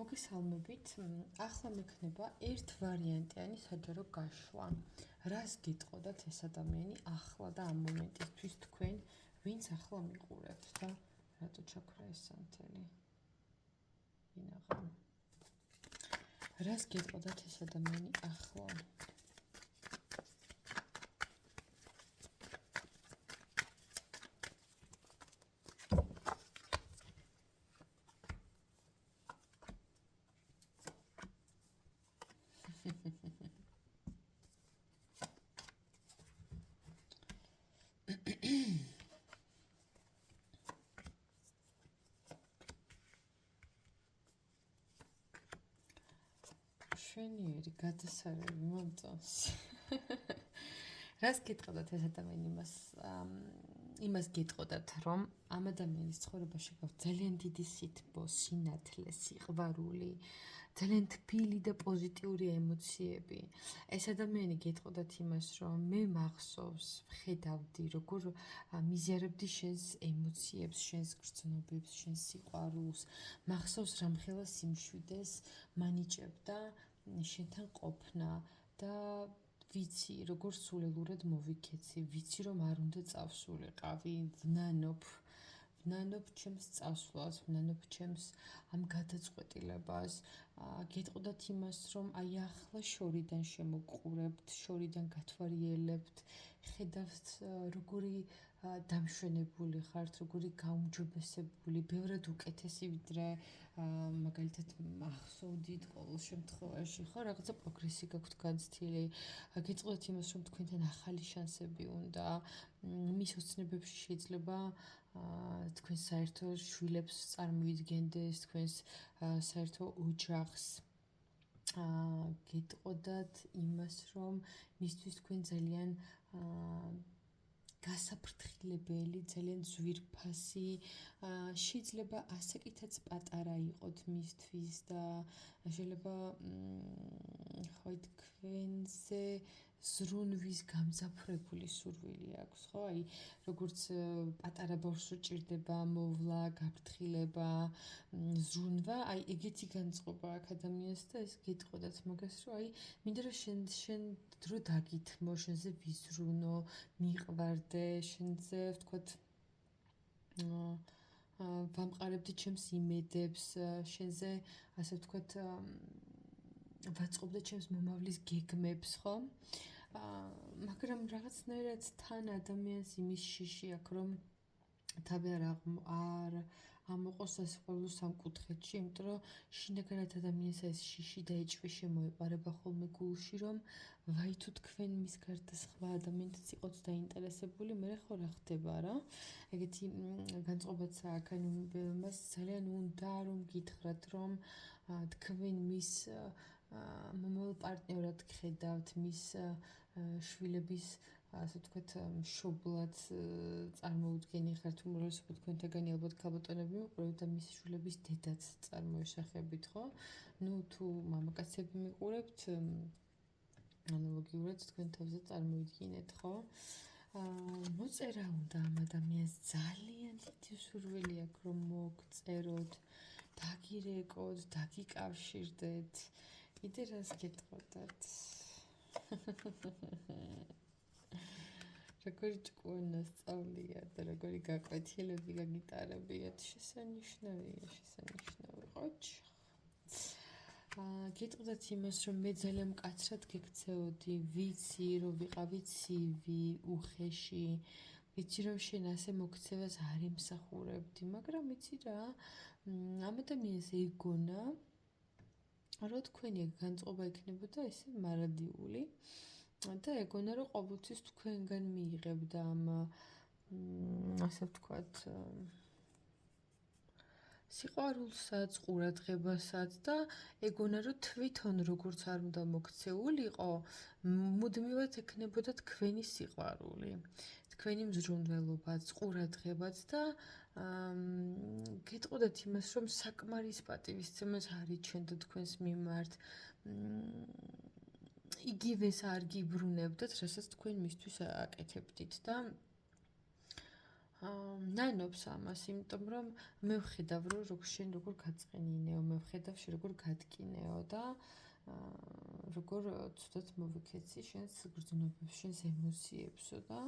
მოგესალმებით. ახლა მექნება ერთ ვარიანტიანი საჯარო გაშლა. რას გეტყოდათ ეს ადამიანი ახლა და ამ მომენტისთვის თქვენ, ვინც ახლა მიყურებთ და რატო ჩაქრა ეს სამთელი? ინაღა. რას გეტყოდათ ეს ადამიანი ახლა? შვენიერი გადასარევი მომწონს. რას გეტყოდათ ეს ადამიანი იმას გეტყოდათ, რომ ამ ადამიანის ცხოვრებაში გაქვს ძალიან დიდი სითბო, სინათლე, სიყვარული, ძალიან თბილი და პოზიტიური ემოციები. ეს ადამიანი გეტყოდათ იმას, რომ მე მახსოვს, ვხედავდი, როგორ მიზიარებდი შენს ემოციებს, შენს გრძნობებს, შენს სიყვარულს, მახსოვს რამხელა სიმშვიდეს მანიჭებდა შენთან ყოფნა და ვიცი, როგორ სულელურად მოვიქეცი, ვიცი, რომ არ უნდა წავსულიყავი, ვნანობ ჩემს წასვლას, ვნანობ ჩემს ამ გადაწყვეტილებას. გეტყოდათ იმას, რომ აი ახლა შორიდან შემოგყურებთ, შორიდან გათვალიერებთ, ხედავთ, როგორი დამშვენებული ხართ, როგორი გაუმჯობესებული, ბევრად უკეთესი, ვიდრე მაგალითად მახსოვდით ყოველ შემთხვევაში, ხო, რაღაცა პროგრესი გაქვთ განცდილი. გეტყოდათ იმას, რომ თქვენთან ახალი შანსები უნდა, მის ოცნებებში შეიძლება თქვენ საერთო შვილებს წარმოიდგენდეს, თქვენს საერთო ოჯახს. გეტყოდათ იმას, რომ მისთვის თქვენ ძალიან გასაფრთხილებელი, ძალიან ძვირფასი, შეიძლება ასაკითაც პატარა იყოთ მისთვის და შეიძლება ხო თქვენზე ზრუნვის გამძაფრებული სურვილი აქვს, ხო? აი, როგორც პატარა ბავშვს ჭირდება მოვლა, გაფრთხილება, ზრუნვა, აი ეგეთი განწყობა აქვს ადამიანს და ეს გეტყოდათ მაგას, რომ აი მინდა რომ შენ დრო დაგითმო, შენზე ვიზრუნო, მიყვარდე, შენზე ვთქვათ ვამყარებდი ჩემს იმედებს, შენზე ასე ვთქვათ ვაწყობდე ჩემს მომავლის გეგმებს, ხო? მაგრამ რაღაცნაირად თან ადამიანს იმის შიში აქვს, რომ თავი არ ამოყოს სასიყვარულო სამკუთხედში, იმიტომ რომ შინაგანად ადამიანს ეს შიში და ეჭვი შემოეპარება ხოლმე გულში, რომ ვაი თუ თქვენ მის გარდა სხვა ადამიანთაც იყოთ დაინტერესებული, მე ხო რა ხდება რა? ეგეთი განწყობაც აქვს, მას ძალიან უნდა რომ გითხრათ, რომ თქვენ მის მომავალ პარტნიორად გხედავთ, მის შვილების ასე ვთქვათ, მშობლად წარმოუდგენი ხართ, უმრავლესობა თქვენთაგანი ალბათ ქალბატონები მიყურებთ და მის შვილების დედაც წარმოესახებით, ხო? თუ მამაკაცები მიყურებთ, ანალოგიურად თქვენ თავზე წარმოიდგინეთ, ხო? მოწერა უნდა ამ ადამიანს ძალიან დიდი სურვილი აქვს, რომ მოგწეროთ, დაგირეკოთ, დაგიკავშირდეთ. კიდე რას გეტყოდათ? როგორი ჭკუნა სწავლია და როგორი გაკვეთილები გაგიტარებიათ, შესანიშნავია, ყოჩ. გეტყოდათ იმას, რომ მე ძალიან მკაცრად გექცეოდი, ვიცი, რომ ვიყავი ცივი, უხეში, ვიცი, რომ შენ ასე მოქცევას არ იმსახურებდი, მაგრამ იცი რა, ამ ადამიანს ეგონა, რომ თქვენი განწყობა იქნებოდა ესე მარადიული და ეგონა, რომ ყოველთვის თქვენგან მიიღებდა ამ ასე ვთქვათ სიყვარულსაც, ყურადღებასაც და ეგონა, რომ თვითონ როგორც არ უნდა მოქცეულიყო, მუდმივად ექნებოდა თქვენი სიყვარული, თქვენი მზრუნველობაც, ყურადღებაც და გეტყოდათ იმას, რომ საკმარის პატივისცემას არ იჩენდა თქვენს მიმართ, იგივეს არ გიბრუნებდათ, რასაც თქვენ მისთვის აკეთებდით და ნანობს ამას, იმიტომ რომ მე ვხედავ, რომ შენ როგორ გაწყენინეო, მე ვხედავ შენ როგორ გადკინეო და როგორ ცუდად მოვიქეცი შენს გრძნობებს, შენს ემოციებსო და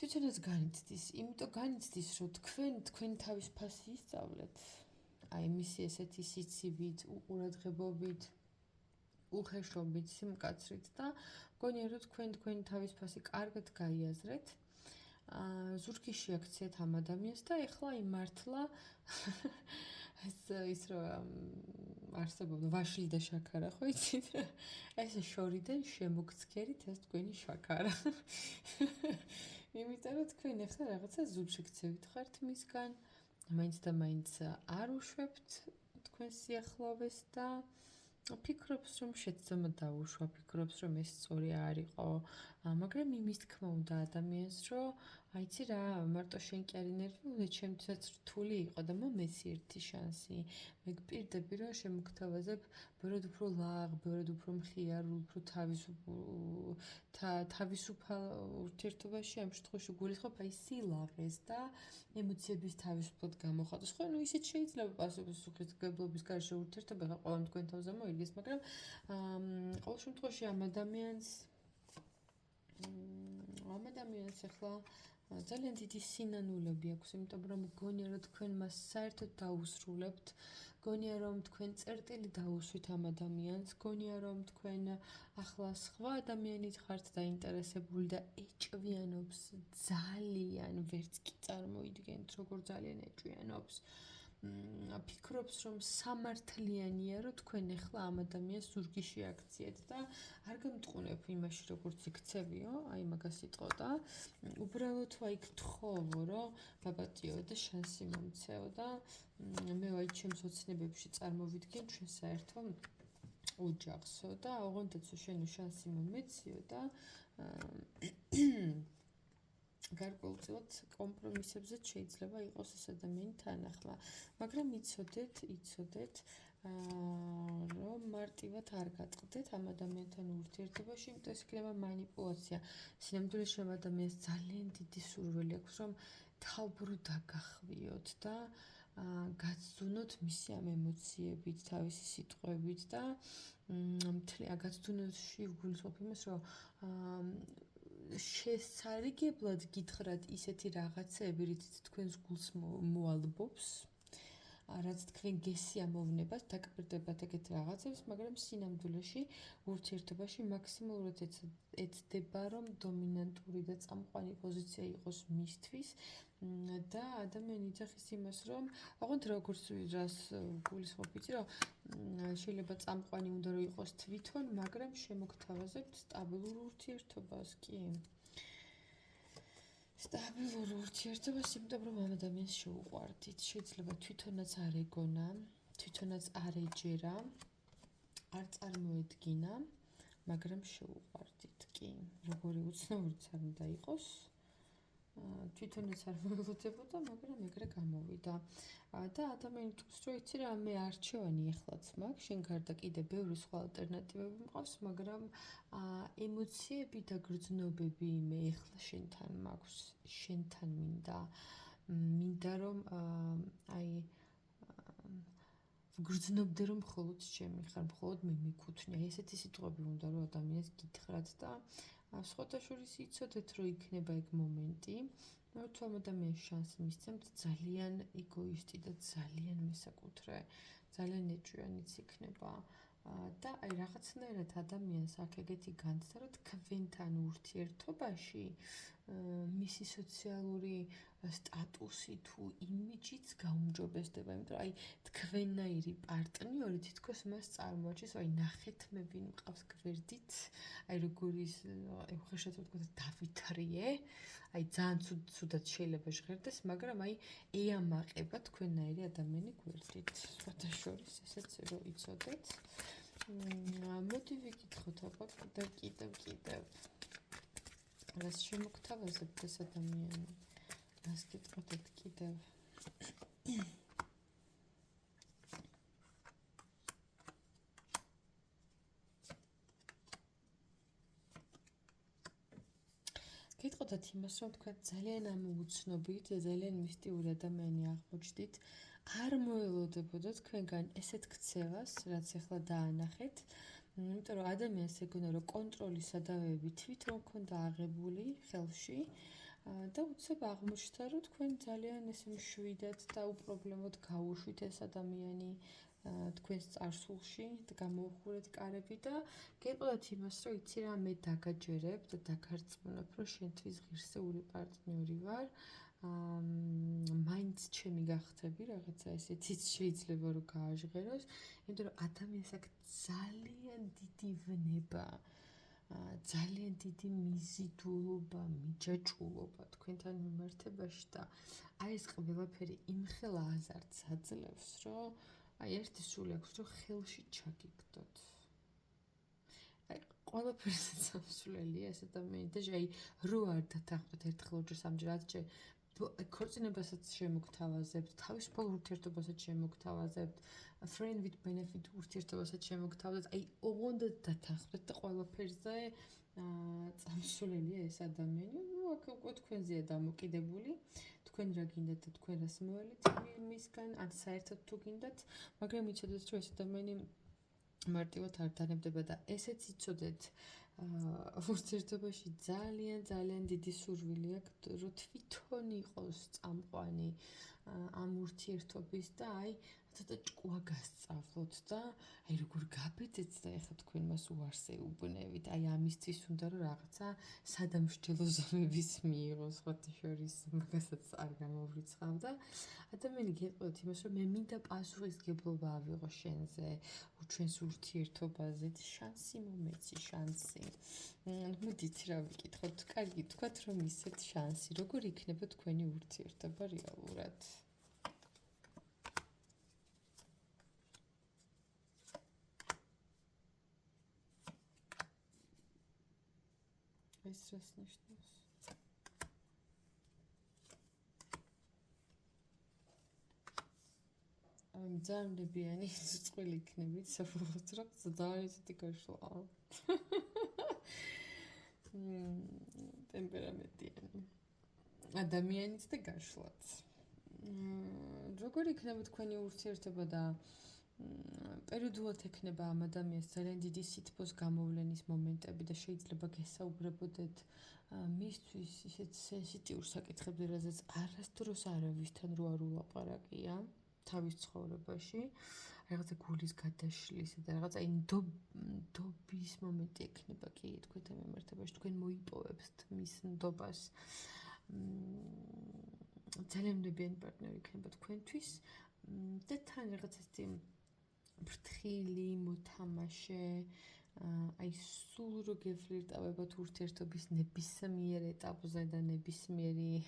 თვითონაც განიცდის, იმიტომ განიცდის, რომ თქვენ თავის ფასი ისწავლეთ. აი მისი ესეთი სიცივით, უყურადღებობით, უხეშობით, სიმკაცრით და მგონია რომ თქვენ თავის ფასი კარგად გაიაზრეთ. ზურგი შეაქციეთ ამ ადამიანს და ეხლა იმართლა ის რომ არსებობდა ვაშლი და შაქარა, ხო იცით? ეს შორიდან შემოგცქერით ეს თქვენი შაქარა. იმიტომ რომ თქვენ ახლა რაღაცა ზურგშექცევით ხართ მისგან, მაინც და მაინც არ უშვებთ თქვენ სიახლოვეს და ფიქრობს რომ შეცდომა დაუშვა, ფიქრობს რომ ეს სწორი არ იყო, მაგრამ იმის თქმა უნდა ადამიანს რომ აიცი რა, მარტო შენ კი არი ნერვიულე, ჩემთვისაც რთული იყო და მომეცი ერთი შანსი. მე გპირდები რომ შემოგთავაზებ ბევრად უფრო ლაღ, ბევრად უფრო მხიარულ, უფრო თავისუფალ ურთიერთობაში ამ შემთხვევაში გულისხმობ აი სილაღეს და ემოციების თავისუფლად გამოხატოს. ხო, ისიც შეიძლება პასუხისმგებლობის გარშე ურთიერთობა ხა ყველამ თქვენ თავზე მოიგეს, მაგრამ ყოველ შემთხვევაში ამ ადამიანს ახლა ძალიან დიდი სინანულები აქვს, იმიტომ რომ გონია რომ თქვენ მას საერთოდ დაუსრულებთ, გონია რომ თქვენ წერტილი დაუსვით ამ ადამიანს, გონია რომ თქვენ ახლა სხვა ადამიანით ხართ დაინტერესებული და ეჭვიანობს ძალიან, ვერც კი წარმოიდგენთ, როგორ ძალიან ეჭვიანობს. ფიქრობს რომ სამართლიანია რომ თქვენ ახლა ამ ადამიანს ზურგი შეაქციეთ და არ გამტყუნებ იმაში როგორც იქცევიო, აი მაგას იტყო და უბრალოდ აი გთხოვო რომ ბაბატიო და შანსი მომცეო და მე აი ჩემს ოცნებებში წარმოვიდგენ ჩვენ საერთო ოჯახსო და ოღონდაც შენ შანსი მომეციო და გარკვეულწილად კომპრომისებზე შეიძლება იყოს ეს ადამიანი თანახმა, მაგრამ იცოდეთ რომ მარტივად არ გაწყდეთ ამ ადამიანთან ურთიერთობაში, იმიტომ ეს იქნება манипуляция. სინამდვილეში ამ ადამიანს ძალიან დიდი სურვილი აქვს, რომ თავბრუ დაგახვიოთ და გაცდუნოთ მისი ამ ემოციებით, თავისი სიტყვებით და გაცდუნოში ვგულისხმობ იმას, რომ შესარიგებლად გითხრათ ისეთი რაღაცები, რითიც თქვენს გულს მოალბობს, რაც თქვენ გესიამოვნებათ, დაკპირდებათ ეგეთ რაღაცებს, მაგრამ სინამდვილეში ურთიერთობაში მაქსიმალურად ეცდება, რომ დომინანტური და წამყვანი პოზიცია იყოს მისთვის და ადამიანი იძახის იმას, რომ ოღონდ როგორც რას გულისხმობ, იცი რომ შეიძლება წამყვანი უნდა რომ იყოს თვითონ, მაგრამ შემოგთავაზებთ სტაბილურ ურთიერთობას, კი. სტაბილურ ურთიერთობას, იმიტომ რომ ამ ადამიანს შეუყვარდით, შეიძლება თვითონაც არ ეგონა, თვითონაც არ ეჯერა, არ წარმოედგინა, მაგრამ შეუყვარდით, კი. როგორი უცნაურიც არ უნდა იყოს, თვითონაც არ მოელოდებოდა, მაგრამ ეგრე გამოვიდა. და ადამიანი თქოს, რომ იცი რა, მე არჩევანი ეხლაც მაქვს, შენ გარდა კიდე ბევრი სხვა ალტერნატივები მყავს, მაგრამ ემოციები და გრძნობები მე ეხლა შენთან მაქვს, შენთან მინდა რომ აი ვგრძნობდე რომ მხოლოდ ჩემი ხარ, მხოლოდ მე მიკუთვნია. ესეთი სიტყვები უნდა რომ ადამიანს გითხრათ და სხვათა შორის იცოდეთ რომ იქნება ეგ მომენტი, თუ ამ ადამიანს შანსი მისცემთ, ძალიან ეგოისტი და ძალიან მესაკუთრე, ძალიან ეჭვიანიც იქნება. და აი რაღაცნაირად ადამიანს აქ ეგეთი განცდა, რომ თქვენთან ურთიერთობაში მისი სოციალური სტატუსი თუ იმიჯიც გაუმჯობესდება, იმიტომ რომ აი თქვენნაირი პარტნიორი თითქოს მას წარმოაჩენს, აი ნახეთ მე ვინ მყავს გვერდით, აი როგორი ხეშად ვთქვათ დავითრიე, აი ძალიან ცუდად შეიძლება ჟღერდეს, მაგრამ აი ეამაყება თქვენნაირი ადამიანი გვერდით. სხვათა შორის ესეც რომ იცოდეთ. მოდი ვიკითხოთ აბა კიდევ. რას შემოგთავაზებთ ეს ადამიანი? რას გიტყოდეთ კიდევ? გეტყოთ გეტყოდათ იმას, რომ თქვენ ძალიან ამოუცნობით და ძალიან მისტიური ადამიანი აღმოჩნდით, არ მოელოდებოდა თქვენგან ესეთ ქცევას, რაც ახლა დაანახეთ, იმიტომ რომ ადამიანს ეგონა, რომ კონტროლის სადავეები თვითონ ქონდა აღებული ხელში და უცებ აღმოჩნდა, რომ თქვენ ძალიან ესე მშვიდად და უპრობლემოდ გაუშვით ეს ადამიანი თქვენს წარსულში და გამოუხურეთ კარები და გეტყოდათ იმას, რომ იცი რა, მე დაგაჯერებ და დაგარწმუნებ, რომ შენთვის ღირსეული პარტნიორი ვარ. მაინც ჩემი გახდები, რაღაცა ესეთიც შეიძლება რომ გააჟღეროს, იმიტომ რომ ადამიანს აქვს ძალიან დიდი ვნება, ძალიან დიდი მიზიდულობა, მიჯაჭვულობა თქვენთან მიმართებაში და აი ეს ყველაფერი იმხელა აზარტს აძლევს, რომ აი ერთი სული აქვს, რომ ხელში ჩაგიგდოთ. აი ყველაფერს სამსვლელია ეს ადამიანი და აი რო არ დათანხმდეთ ერთხელ ორჯერ სამჯერ ათჯერ ქორწინებასაც შემოგთავაზებთ, თავისუფალ ურთიერთობასაც შემოგთავაზებთ, friend with benefit ურთიერთობასაც შემოგთავაზებთ, აი ოღონდ დათანხმდეთ და ყველაფერზე სამსვლელია ეს ადამიანი. ნუ აქ უკვე თქვენზეა დამოკიდებული. თქვენ რა გინდათ და თქვენ რას მოველით მისგან, ან საერთოდ თუ გინდათ, მაგრამ იცოდეთ, რომ ეს ადამიანი მარტივად არ დანებდება და ესეც იცოდეთ, ურთიერთობაში ძალიან დიდი სურვილი აქვს, რომ თვითონ იყოს წამყვანი ამ ურთიერთობის და აი ცოტა ჭკუა გასწავლოთ და აი როგორ გაბედეთ და ეხლა თქვენ მას უარს ეუბნევით. აი ამისთვის უნდა რომ რაღაცა სადამსჯელო ზომების მიიღოს ხოთი შორის, მაგასაც არ გამოვრიცხავ და ადამიანი გეტყოდათ იმას, რომ მე მინდა პასუხისგებლობა ავიღო შენზე, ჩვენს ურთიერთობაზე, შანსი მომეცი, შანსი. მოდით რა ვიკითხოთ, კარგი, თქვათ რომ ისეთ შანსი, როგორ იქნება თქვენი ურთიერთობა რეალურად? ეს რას ნიშნავს? ძალიან წყვილი იქნებით, საფუძვლად რომ ძალიან ისეთი გაშლა. ტემპერამენტიანი. ადამიანიც და გაშლაც. როგორ იქნება თქვენი ურთიერთობა და პერიოდულად ექნება ამ ადამიანს ძალიან დიდი სითბოს გამოვლენის მომენტები და შეიძლება გესაუბრებოდეთ მისთვის ისეთ სენსიტიურ საკითხებზე, რაზეც არასდროს არავისთან რო არ ულაპარაკია თავის ცხოვრებაში, რაღაცა გულის გადაშლისა და რაღაცა ნდობის მომენტი ექნება კი თქვენთან მიმართებაში, თქვენ მოიპოვებთ მის ნდობას. ძალიან ნებიანი პარტნიორი იქნება თქვენთვის და თან რაღაცა ისეთი ფრთხილი, მოთამაშე, აი სულ რო გეფლირტავებათ ურთიერთობის ნებისმიერ ეტაპზე და ნებისმიერი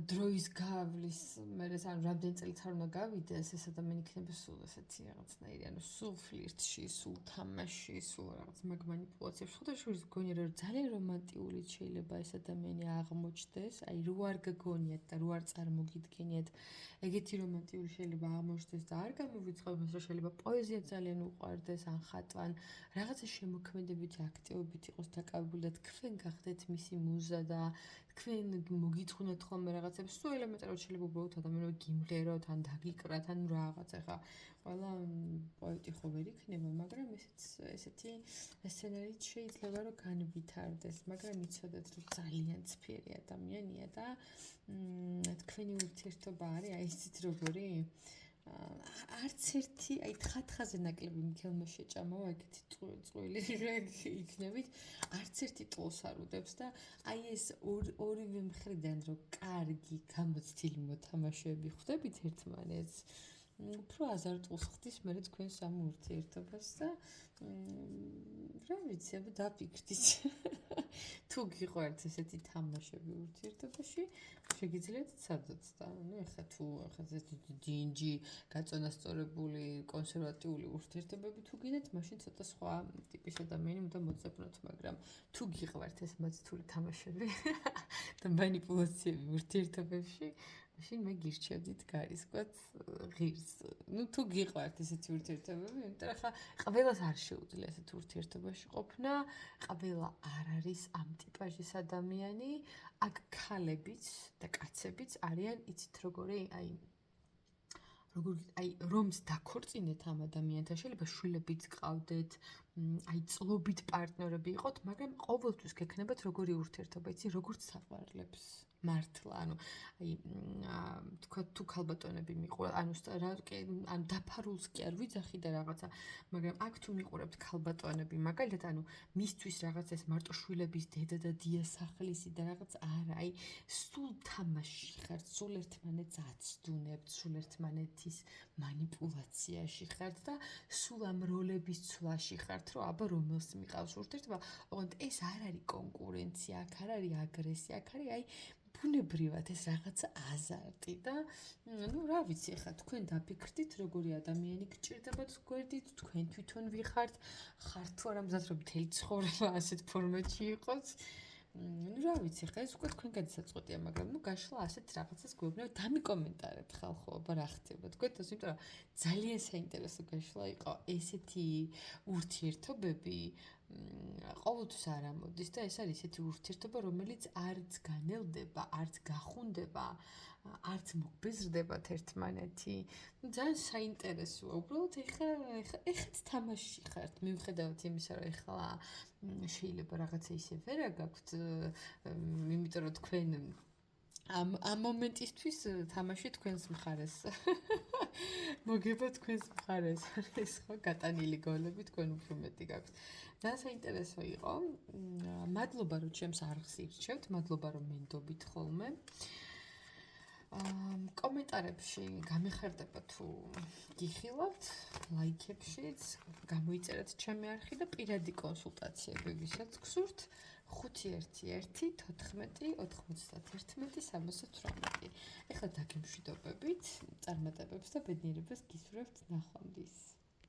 დროის გავლის, მერე ან რამდენი წელიც არ უნდა გავიდეს, ეს ადამიანი იქნება სულ ესეთი რაღაცნაირი, ანუ სულ ფლირტში, სულ თამაში, სულ რაღაც მაგ მანიპულაციებში. ხუთაშორის გონია რომ ძალიან რომანტიკული შეიძლება ეს ადამიანი აღმოჩნდეს, აი რო არ გაგონიათ და რო არ წარმოგიდგენიათ, ეგეთი რომანტიკული შეიძლება აღმოჩნდეს და არ გამოგვიწყობდეს, რომ შეიძლება პოეზია ძალიან უყვარდეს, ან ხატვა, რაღაცა შემოქმედებითი აქტივობით იყოს დაკავებული და თქვენ გახდეთ მისი მუზა და თქვენ მოგიწყვნათ ხოლმე რაღაცებს, სულ ელემენტარულად შეიძლება უბრალოდ ადამიანები გიმღეროთ, ან დაგიკრათ, ან რაღაცა ხა ყველა პოეტი ხო ვერ იქნება, მაგრამ ესეთი სცენარიც შეიძლება რომ განვითარდეს, მაგრამ იცოდეთ რომ ძალიან ცფიერი ადამიანია და თქვენი ურთიერთობა არის აი ისიც როგორი არც ერთი, აი თხათხაზე ნაკლები მგელმა შეჭამაო, ეგეთი წყვილი იქნებით, არც ერთი ტოლს არ უდებს და აი ეს ორივე მხრიდან რომ კარგი გამოცდილი მოთამაშეები ხვდებით ერთმანეთს, უფრო აზარტულს ხდის მერე თქვენს ამ ურთიერთობას და რა ვიცი, აბა დაფიქრდით. თუ გიყვართ ესეთი თამაშები ურთიერთობაში, შეგიძლიათ ცადოთ და ნუ ეხლა თუ დინჯი, გაწონასწორებული, კონსერვატიული ურთიერთობები თუ გინდათ, მაშინ ცოტა სხვა ტიპის ადამიანი უნდა მოძებნოთ, მაგრამ თუ გიყვართ ეს მოცდული თამაშები და მანიპულაციები ურთიერთობებში, მაშინ მე გირჩევდით გარისკვაც ღირს. ნუ თუ გიყვართ ესეთი ურთიერთობები, იმიტომ რომ ხა ყველას არ შეუძლია ესეთ ურთიერთობაში ყოფნა, ყველა არ არის ამ ტიპაჟის ადამიანი, აქ ქალებიც და კაცებიც არიან, იცით როგორი, რომს დაქორწინეთ ამ ადამიანთან, შეიძლება შვილებიც გყავდეთ, წლობით პარტნიორები იყოთ, მაგრამ ყოველთვის გექნებათ როგორი ურთიერთობა, იცი, როგორც საყვარლებს. მართლა, თქვა თუ ქალბატონები მიყურებთ, ანუ დაფარულს კი არ ვიძახი და რაღაცა, მაგრამ აქ თუ მიყურებთ ქალბატონები, მაგალითად, მისთვის რაღაც ეს მარტო შვილების დედა და დიასახლისი და რაღაც არა, სულ თამაში ხართ, სულ ერთმანეთს აცდუნებთ, სულ ერთმანეთის манипуляციაში ხართ და სულ ამ როლების ცვლაში ხართ, რომ აბა რომელს მიყავს ურთიერთობა, ოღონდ ეს არ არის კონკურენცია, აქ არ არის აგრესია, აქ არის ბუნებრივად ეს რაღაცა აზარტი და რა ვიცი ხა თქვენ დაფიქრდით როგორი ადამიანი გჭირდებათ გვერდით თქვენ თვითონ ვიხართ ხართ თუ არა მზად რომ მთელი ცხოვრება ასეთ ფორმატში იყოს რა ვიცი ხა ეს უკვე თქვენ გადასაწყვეტია მაგრამ გაშლა ასეთ რაღაცას გვეუბნებათ დამიკომენტარეთ ხალხო აბა რა ხდება თქვენთვის იმიტომ რომ ძალიან საინტერესო გაშლა იყო ესეთი ურთიერთობები ყოველთვის არ ამოდის და ეს არის ესეთი ურთიერთობა, რომელიც არც განელდება, არც გახუნდება, არც მოგბეზრდებათ ერთმანეთი. ძალიან საინტერესოა. უბრალოდ ეხლა თამაში ხართ, მიუხედავად იმისა, რომ ეხლა შეიძლება რაღაცა ისე ვერა გაქვთ, იმიტომ რომ თქვენ ამ მომენტისთვის თამაში თქვენს მხარეს. მოგება თქვენს მხარეს. ეს ხო გატანილი გოლები თქვენ უფრო მეტი გაქვთ. ძალიან საინტერესო იყო. მადლობა რომ ჩემს არხს ირჩევთ, მადლობა რომ მენდობით ხოლმე. კომენტარებში გამიხარდება თუ გიხილავთ, ლაიქებშიც, გამოიწერეთ ჩემი არხი და პირადი კონსულტაციები ვისაც გსურთ 511-14-91-78. ეხლა დაგემშვიდობებით, წარმატებებს და ბედნიერებას გისურვებთ ნახვამდის.